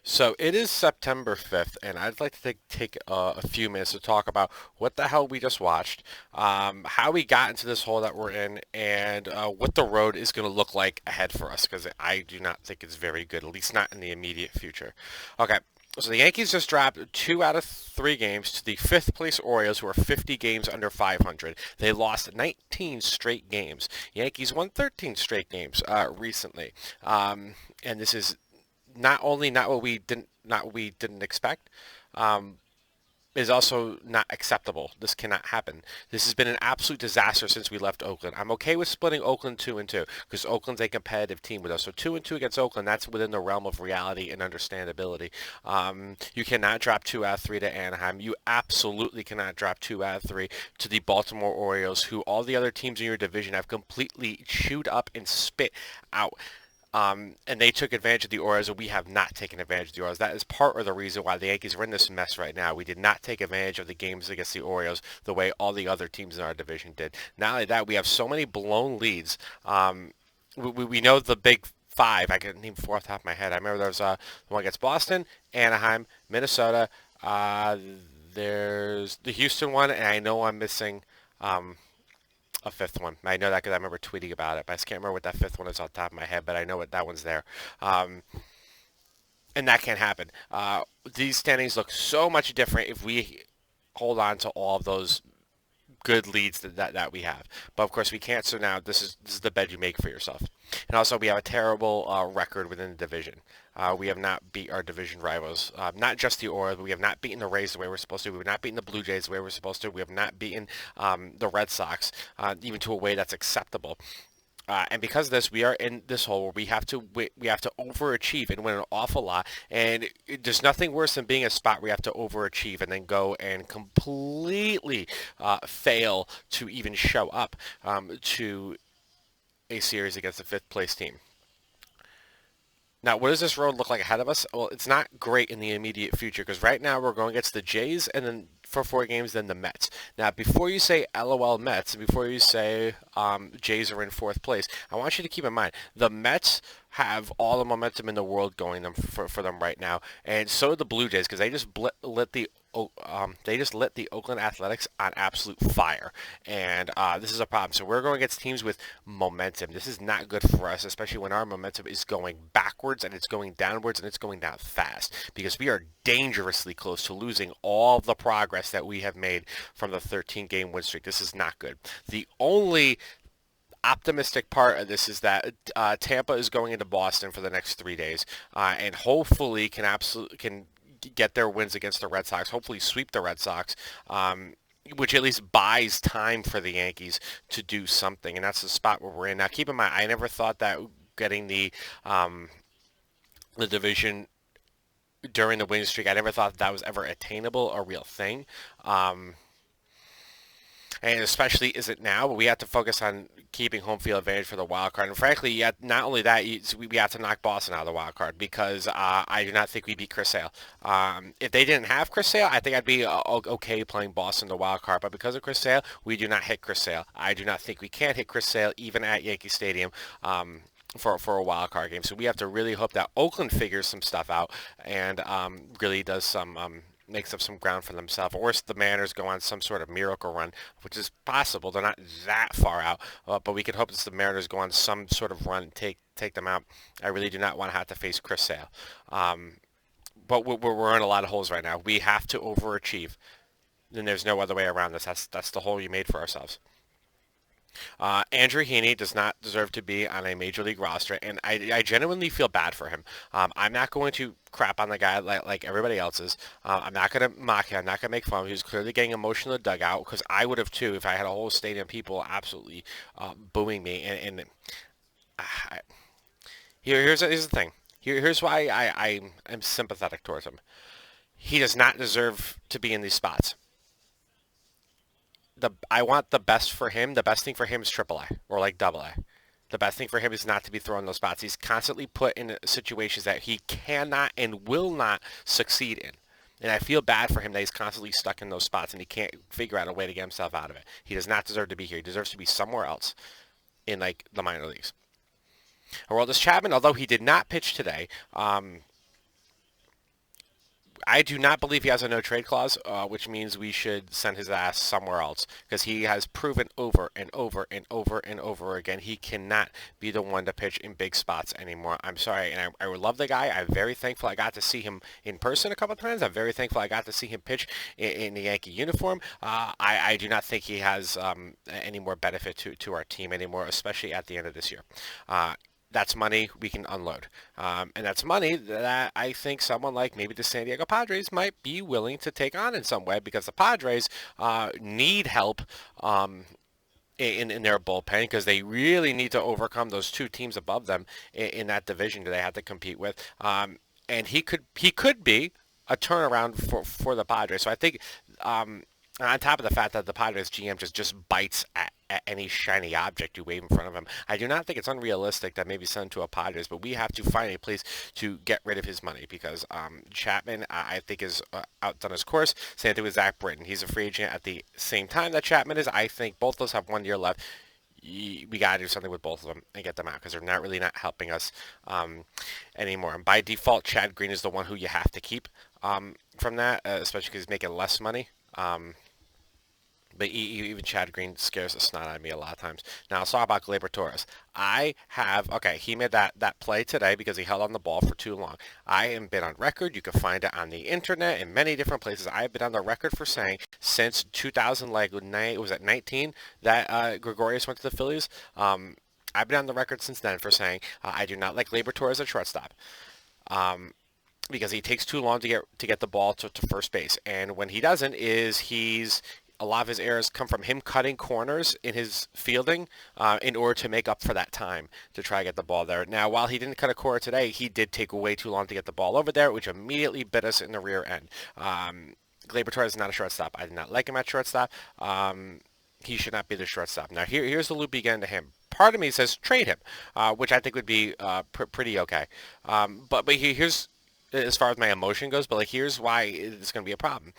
So it is September 5th, and I'd like to take a few minutes to talk about what the hell we just watched, how we got into this hole that we're in, and what the road is going to look like ahead for us, because I do not think it's very good, at least not in the immediate future. Okay, so the Yankees just dropped 2 out of 3 games to the fifth place Orioles, who are 50 games under 500. They lost 19 straight games. Yankees won 13 straight games recently. And this is not only not what we didn't expect, um, is also not acceptable. This cannot happen. This has been an absolute disaster since we left Oakland. I'm okay with splitting Oakland 2-2 because Oakland's a competitive team with us. So 2-2 against Oakland, that's within the realm of reality and understandability. You cannot drop 2 out of 3 to Anaheim. You absolutely cannot drop 2 out of 3 to the Baltimore Orioles, who all the other teams in your division have completely chewed up and spit out. And they took advantage of the Orioles, and we have not taken advantage of the Orioles. That is part of the reason why the Yankees are in this mess right now. We did not take advantage of the games against the Orioles the way all the other teams in our division did. Not only that, we have so many blown leads. We know the big five. I can name four off the top of my head. I remember there was the one against Boston, Anaheim, Minnesota. Uh, there's the Houston one, and I know I'm missing a fifth one. I know that because I remember tweeting about it, but I just can't remember what that fifth one is off the top of my head, but I know what that one's there. Um, and that can't happen. These standings look so much different if we hold on to all of those good leads that we have. But of course we can't. So now this is the bed you make for yourself. And also we have a terrible record within the division. We have not beat our division rivals. Not just the Orioles, but we have not beaten the Rays the way we're supposed to. We have not beaten the Blue Jays the way we're supposed to. We have not beaten the Red Sox even to a way that's acceptable. And because of this, we are in this hole where we have to overachieve and win an awful lot. And there's nothing worse than being a spot where you have to overachieve and then go and completely fail to even show up to a series against a fifth place team. Now, what does this road look like ahead of us? Well, it's not great in the immediate future because right now we're going against the Jays and then for 4 games, then the Mets. Now, before you say LOL Mets, and before you say Jays are in fourth place, I want you to keep in mind the Mets have all the momentum in the world going for them right now, and so do the Blue Jays because they just lit the Oakland Athletics on absolute fire, and this is a problem. So we're going against teams with momentum. This is not good for us, especially when our momentum is going backwards and it's going downwards and it's going down fast because we are dangerously close to losing all the progress that we have made from the 13-game win streak. This is not good. The only optimistic part of this is that Tampa is going into Boston for the next 3 days, and hopefully can get their wins against the Red Sox. Hopefully, sweep the Red Sox. Which at least buys time for the Yankees to do something, and that's the spot where we're in now. Keep in mind, I never thought that getting the division during the winning streak, I never thought that was ever attainable, a real thing. Um, and especially is it now, but we have to focus on keeping home field advantage for the wild card. And frankly, yet not only that, we have to knock Boston out of the wild card because I do not think we beat Chris Sale. If they didn't have Chris Sale, I think I'd be okay playing Boston the wild card. But because of Chris Sale, we do not hit Chris Sale. I do not think we can hit Chris Sale even at Yankee Stadium. For a wild card game, so we have to really hope that Oakland figures some stuff out and really does some makes up some ground for themselves. Or worse, the Mariners go on some sort of miracle run, which is possible. They're not that far out, but we can hope that the Mariners go on some sort of run and take them out. I really do not want to have to face Chris Sale. But we're in a lot of holes right now. We have to overachieve. Then there's no other way around this. That's the hole you made for ourselves. Andrew Heaney does not deserve to be on a major league roster, and I genuinely feel bad for him. I'm not going to crap on the guy like everybody else is. I'm not going to mock him. I'm not going to make fun of him. He was clearly getting emotional in the dugout because I would have too if I had a whole stadium of people absolutely booing me. And I, here's the thing. Here's why I am sympathetic towards him. He does not deserve to be in these spots. I want the best for him. The best thing for him is AAA or like AA. The best thing for him is not to be thrown in those spots. He's constantly put in situations that he cannot and will not succeed in. And I feel bad for him that he's constantly stuck in those spots and he can't figure out a way to get himself out of it. He does not deserve to be here. He deserves to be somewhere else in like the minor leagues. Aroldis Chapman, although he did not pitch today, I do not believe he has a no trade clause, which means we should send his ass somewhere else because he has proven over and over and over and over again he cannot be the one to pitch in big spots anymore. I'm sorry, and I would love the guy. I'm very thankful I got to see him in person a couple of times. I'm very thankful I got to see him pitch in the Yankee uniform. I do not think he has any more benefit to our team anymore, especially at the end of this year. That's money we can unload. And that's money that I think someone like maybe the San Diego Padres might be willing to take on in some way because the Padres need help in their bullpen because they really need to overcome those two teams above them in that division that they have to compete with. And he could be a turnaround for the Padres. So I think on top of the fact that the Padres GM just bites at any shiny object you wave in front of him, I do not think it's unrealistic that maybe send him to a Padres, but we have to find a place to get rid of his money because Chapman, I think, is outdone his course. Same thing with Zach Britton. He's a free agent at the same time that Chapman is. I think both of those have 1 year left. We got to do something with both of them and get them out because they're not helping us anymore. And by default, Chad Green is the one who you have to keep from that, especially because he's making less money. But even Chad Green scares the snot out of me a lot of times. Now, let's talk about Gleyber Torres. He made that play today because he held on the ball for too long. I have been on record. You can find it on the internet in many different places. I have been on the record for saying since 2000, was it 19 that Gregorius went to the Phillies? I've been on the record since then for saying I do not like Gleyber Torres at shortstop. Because he takes too long to get the ball to first base, and when he doesn't, a lot of his errors come from him cutting corners in his fielding in order to make up for that time to try to get the ball there. Now, while he didn't cut a corner today, he did take way too long to get the ball over there, which immediately bit us in the rear end. Gleyber Torres is not a shortstop. I did not like him at shortstop. He should not be the shortstop. Now, here's the loop again to him. Part of me says trade him, which I think would be pretty okay. But here's as far as my emotion goes, but here's why it's going to be a problem.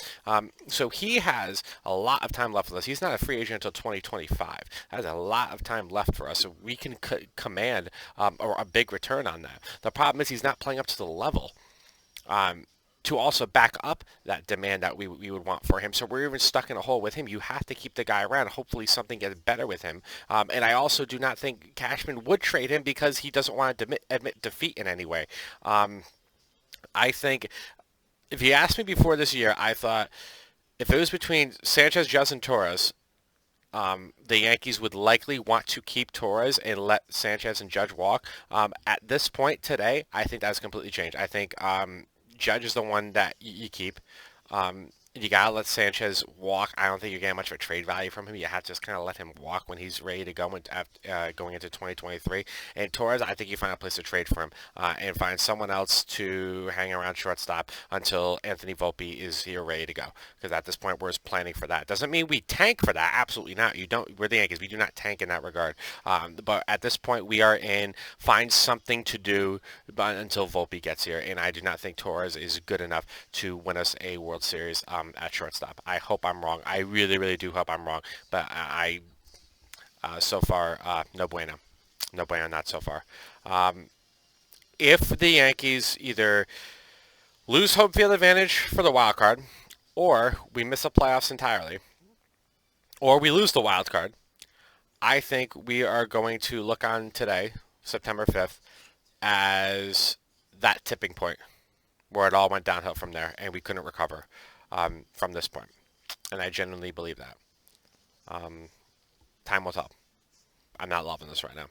So he has a lot of time left with us. He's not a free agent until 2025. That is a lot of time left for us, so we can command a big return on that. The problem is he's not playing up to the level to also back up that demand that we would want for him. So we're even stuck in a hole with him. You have to keep the guy around. Hopefully something gets better with him. And I also do not think Cashman would trade him because he doesn't want to admit defeat in any way. I think if you asked me before this year, I thought if it was between Sanchez, Judge, and Torres, the Yankees would likely want to keep Torres and let Sanchez and Judge walk. At this point today, I think that's completely changed. I think Judge is the one that you keep. You gotta let Sanchez walk. I don't think you're getting much of a trade value from him. You have to just kind of let him walk when he's ready to go going into 2023. And Torres, I think you find a place to trade for him and find someone else to hang around shortstop until Anthony Volpe is here ready to go. Because at this point, we're just planning for that. Doesn't mean we tank for that. Absolutely not. We're the Yankees. We do not tank in that regard. But at this point, we are in find something to do until Volpe gets here. And I do not think Torres is good enough to win us a World Series at shortstop. I hope I'm wrong. I really, really do hope I'm wrong. But so far, no bueno. No bueno, not so far. If the Yankees either lose home field advantage for the wild card, or we miss the playoffs entirely, or we lose the wild card, I think we are going to look on today, September 5th, as that tipping point where it all went downhill from there and we couldn't recover from this point. And I genuinely believe that. Time will tell. I'm not loving this right now.